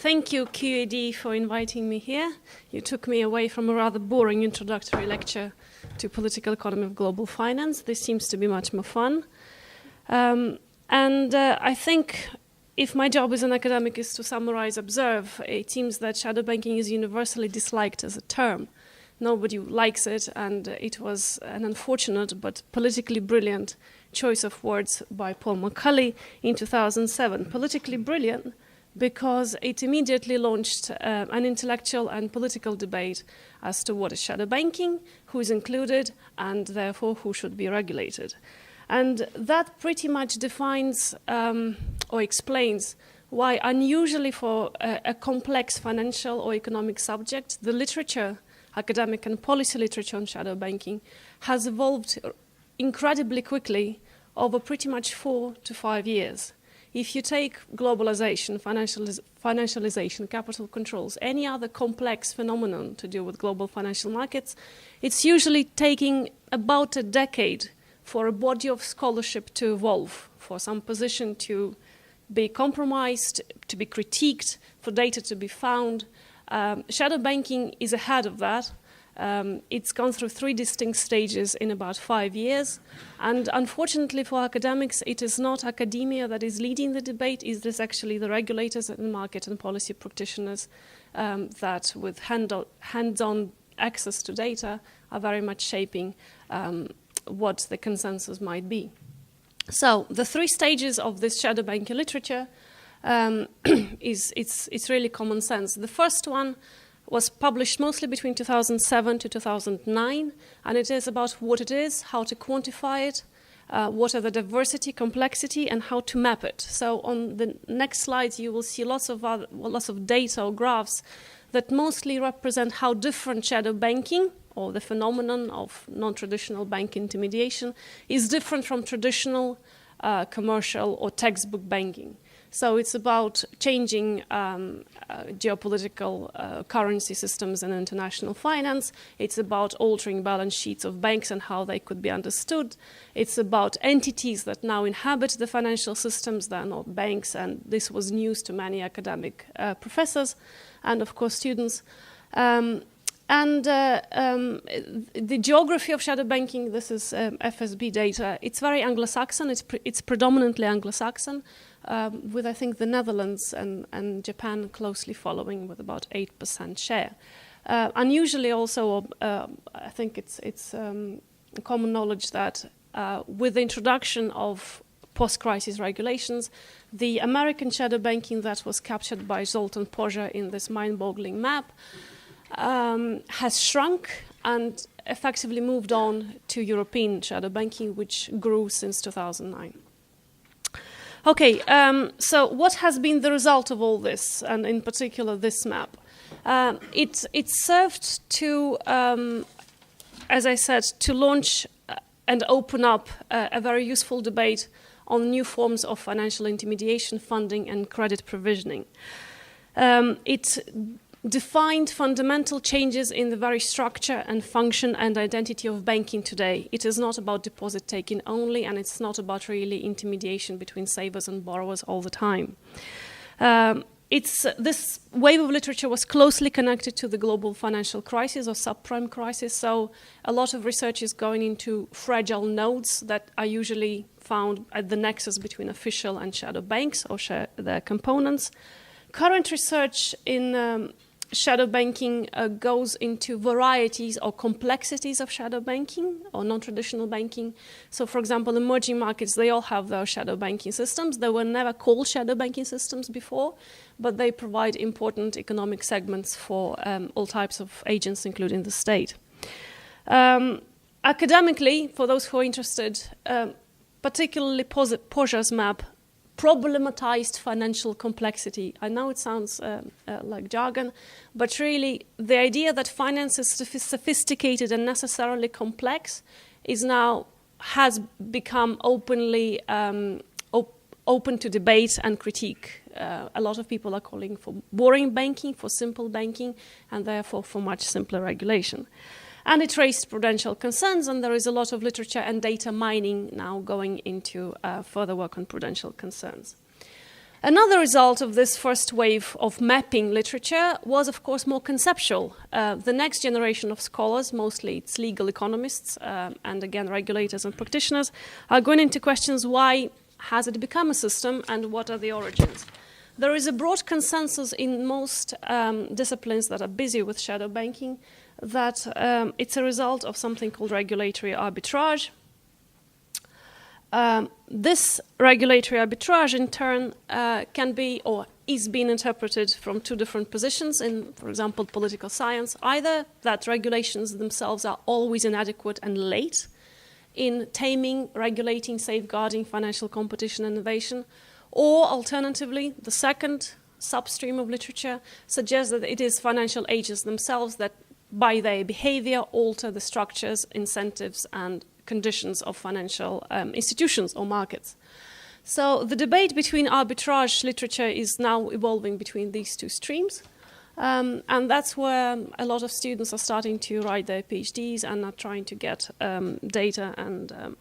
Thank you, QED, for inviting me here. You took me away from a rather boring introductory lecture to political economy of global finance. This seems to be much more fun. I think if my job as an academic is to summarize, observe, it seems that shadow banking is universally disliked as a term. Nobody likes it, and it was an unfortunate but politically brilliant choice of words by Paul McCulley in 2007. Politically brilliant because it immediately launched an intellectual and political debate as to what is shadow banking, who is included, and therefore who should be regulated. And that pretty much defines or explains why, unusually for a complex financial or economic subject, the literature, academic and policy literature on shadow banking, has evolved incredibly quickly over pretty much 4 to 5 years. If you take globalization, financialization, capital controls, any other complex phenomenon to do with global financial markets, it's usually taking about a decade for a body of scholarship to evolve, for some position to be compromised, to be critiqued, for data to be found. Shadow banking is ahead of that. It's gone through 3 distinct stages in about 5 years. And unfortunately for academics, it is not academia that is leading the debate. It is actually the regulators and market and policy practitioners that, with hands-on access to data, are very much shaping what the consensus might be. So the 3 stages of this shadow banking literature it's really common sense. The first one was published mostly between 2007 to 2009, and it is about what it is, how to quantify it, what are the diversity, complexity, and how to map it. So on the next slides, you will see lots of data or graphs that mostly represent how different shadow banking, or the phenomenon of non-traditional bank intermediation, is different from traditional commercial or textbook banking. So it's about changing geopolitical currency systems and international finance. It's about altering balance sheets of banks and how they could be understood. It's about entities that now inhabit the financial systems that are not banks, and this was news to many academic professors and, of course, students. The geography of shadow banking, this is FSB data. It's very Anglo-Saxon. It's predominantly Anglo-Saxon, with, I think, the Netherlands and Japan closely following with about 8% share. Unusually also, I think it's common knowledge that with the introduction of post-crisis regulations, the American shadow banking that was captured by Zoltan Pozsar in this mind-boggling map has shrunk and effectively moved on to European shadow banking, which grew since 2009. Okay, so what has been the result of all this, and in particular this map? It served to, as I said, to launch and open up a very useful debate on new forms of financial intermediation, funding, and credit provisioning. It defined fundamental changes in the very structure and function and identity of banking today. It is not about deposit taking only, and it's not about really intermediation between savers and borrowers all the time. This wave of literature was closely connected to the global financial crisis or subprime crisis, so a lot of research is going into fragile nodes that are usually found at the nexus between official and shadow banks or their components. Current research in shadow banking goes into varieties or complexities of shadow banking or non-traditional banking. So, for example, emerging markets, they all have their shadow banking systems. They were never called shadow banking systems before, but they provide important economic segments for all types of agents, including the state. Academically, for those who are interested, particularly Pozsar's map problematized financial complexity. I know it sounds like jargon, but really the idea that finance is sophisticated and necessarily complex has become openly open to debate and critique. A lot of people are calling for boring banking, for simple banking, and therefore for much simpler regulation. And it raised prudential concerns, and there is a lot of literature and data mining now going into further work on prudential concerns. Another result of this first wave of mapping literature was, of course, more conceptual. The next generation of scholars, mostly it's legal economists and again regulators and practitioners, are going into questions: why has it become a system and what are the origins? There is a broad consensus in most disciplines that are busy with shadow banking that it's a result of something called regulatory arbitrage. This regulatory arbitrage, in turn, can be or is being interpreted from two different positions in, for example, political science. Either that regulations themselves are always inadequate and late in taming, regulating, safeguarding financial competition and innovation, or alternatively, the second substream of literature suggests that it is financial agents themselves that, by their behavior, alter the structures, incentives, and conditions of financial institutions or markets. So the debate between arbitrage literature is now evolving between these two streams. And that's where a lot of students are starting to write their PhDs and are trying to get data. And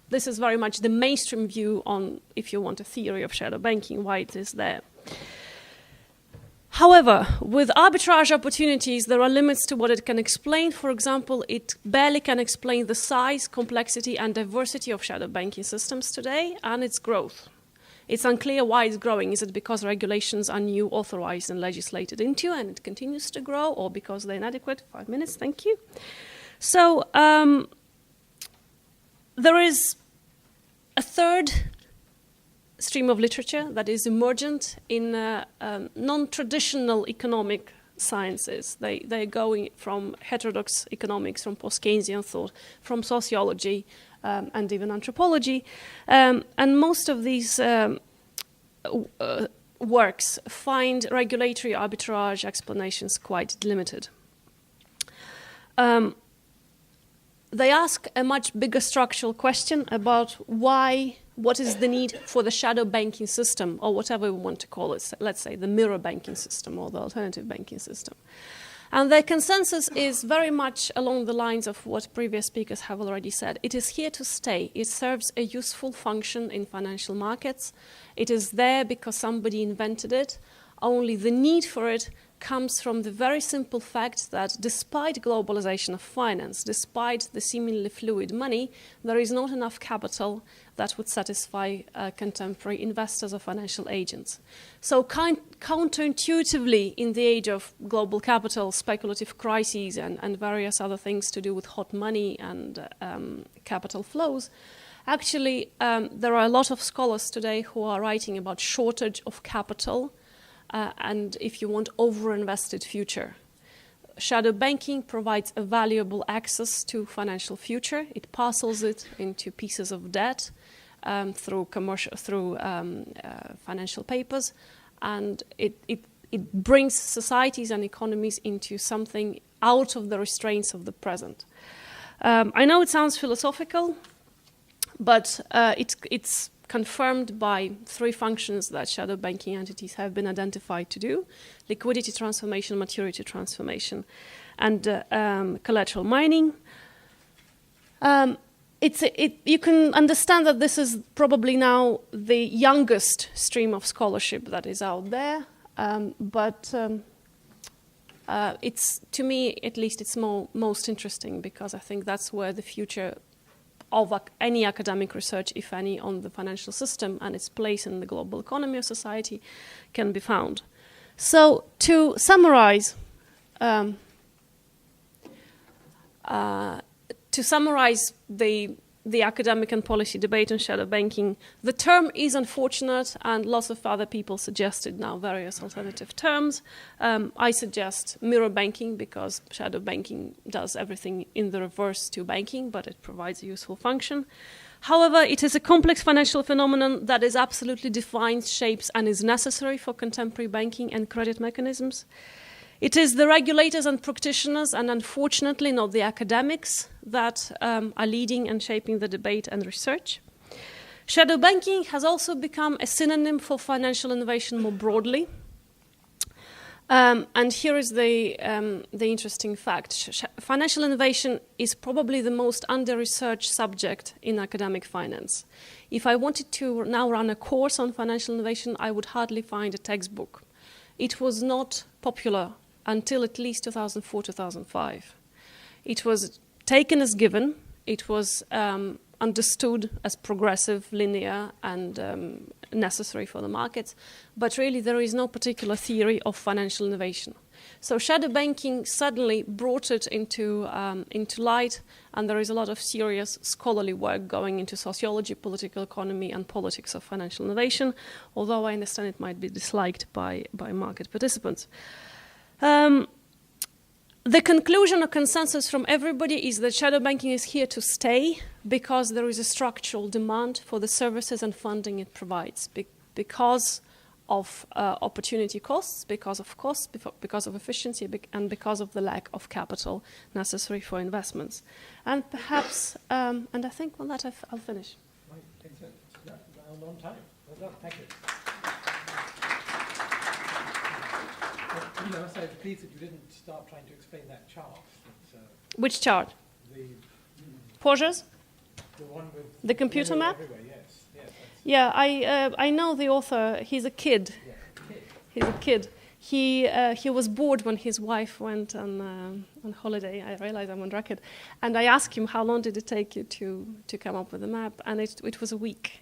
this is very much the mainstream view on, if you want, a theory of shadow banking, why it is there. However, with arbitrage opportunities, there are limits to what it can explain. For example, it barely can explain the size, complexity, and diversity of shadow banking systems today and its growth. It's unclear why it's growing. Is it because regulations are new, authorized, and legislated into, and it continues to grow, or because they're inadequate? 5 minutes, thank you. So there is a third stream of literature that is emergent in non-traditional economic sciences. They're going from heterodox economics, from post-Keynesian thought, from sociology, and even anthropology. And most of these works find regulatory arbitrage explanations quite limited. They ask a much bigger structural question about what is the need for the shadow banking system, or whatever we want to call it, let's say the mirror banking system or the alternative banking system. And the consensus is very much along the lines of what previous speakers have already said. It is here to stay. It serves a useful function in financial markets. It is there because somebody invented it. Only the need for it comes from the very simple fact that despite globalization of finance, despite the seemingly fluid money, there is not enough capital that would satisfy contemporary investors or financial agents. So counterintuitively, in the age of global capital, speculative crises, and various other things to do with hot money and capital flows, actually there are a lot of scholars today who are writing about shortage of capital and, if you want, over-invested future. Shadow banking provides a valuable access to financial future. It parcels it into pieces of debt through financial papers, and it brings societies and economies into something out of the restraints of the present. I know it sounds philosophical, but it's confirmed by three functions that shadow banking entities have been identified to do: liquidity transformation, maturity transformation, and collateral mining. You can understand that this is probably now the youngest stream of scholarship that is out there, but it's, to me at least, it's most interesting, because I think that's where the future of any academic research, if any, on the financial system and its place in the global economy or society can be found. So to summarize, the academic and policy debate on shadow banking, the term is unfortunate, and lots of other people suggested now various alternative terms. I suggest mirror banking, because shadow banking does everything in the reverse to banking, but it provides a useful function. However, it is a complex financial phenomenon that is absolutely defined, shapes, and is necessary for contemporary banking and credit mechanisms. It is the regulators and practitioners, and unfortunately not the academics, that are leading and shaping the debate and research. Shadow banking has also become a synonym for financial innovation more broadly. And here is the interesting fact. Financial innovation is probably the most under-researched subject in academic finance. If I wanted to now run a course on financial innovation, I would hardly find a textbook. It was not popular until at least 2004, 2005. It was taken as given. It was understood as progressive, linear, and necessary for the markets. But really, there is no particular theory of financial innovation. So shadow banking suddenly brought it into light, and there is a lot of serious scholarly work going into sociology, political economy, and politics of financial innovation, although I understand it might be disliked by market participants. The conclusion or consensus from everybody is that shadow banking is here to stay because there is a structural demand for the services and funding it provides, because of opportunity costs, because of efficiency, and because of the lack of capital necessary for investments. And perhaps, and I think on that I'll finish. Right, excellent. Well, on time. Well done, thank you. So I was pleased that you didn't start trying to explain that chart. Which chart? The Porsche's? The one with the computer map? Everywhere, yes. Yeah, I know the author. He's a kid. Yeah, He's a kid. He was bored when his wife went on holiday. I realize I'm on record. And I asked him, how long did it take you to come up with the map? And it was a week.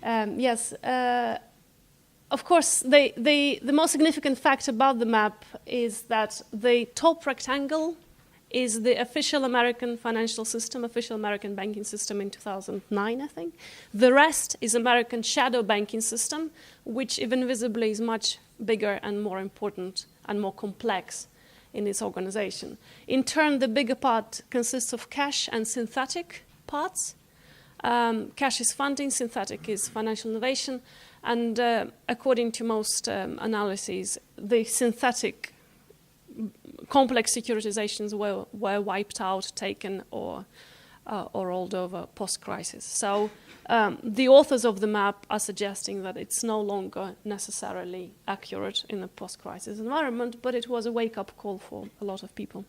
Yes. Of course, the most significant fact about the map is that the top rectangle is the official American financial system, official American banking system in 2009, I think. The rest is American shadow banking system, which even visibly is much bigger and more important and more complex in its organization. In turn, the bigger part consists of cash and synthetic parts. Cash is funding, synthetic is financial innovation. And according to most analyses, the synthetic complex securitizations were wiped out, taken, or rolled over post-crisis. So the authors of the map are suggesting that it's no longer necessarily accurate in a post-crisis environment, but it was a wake-up call for a lot of people.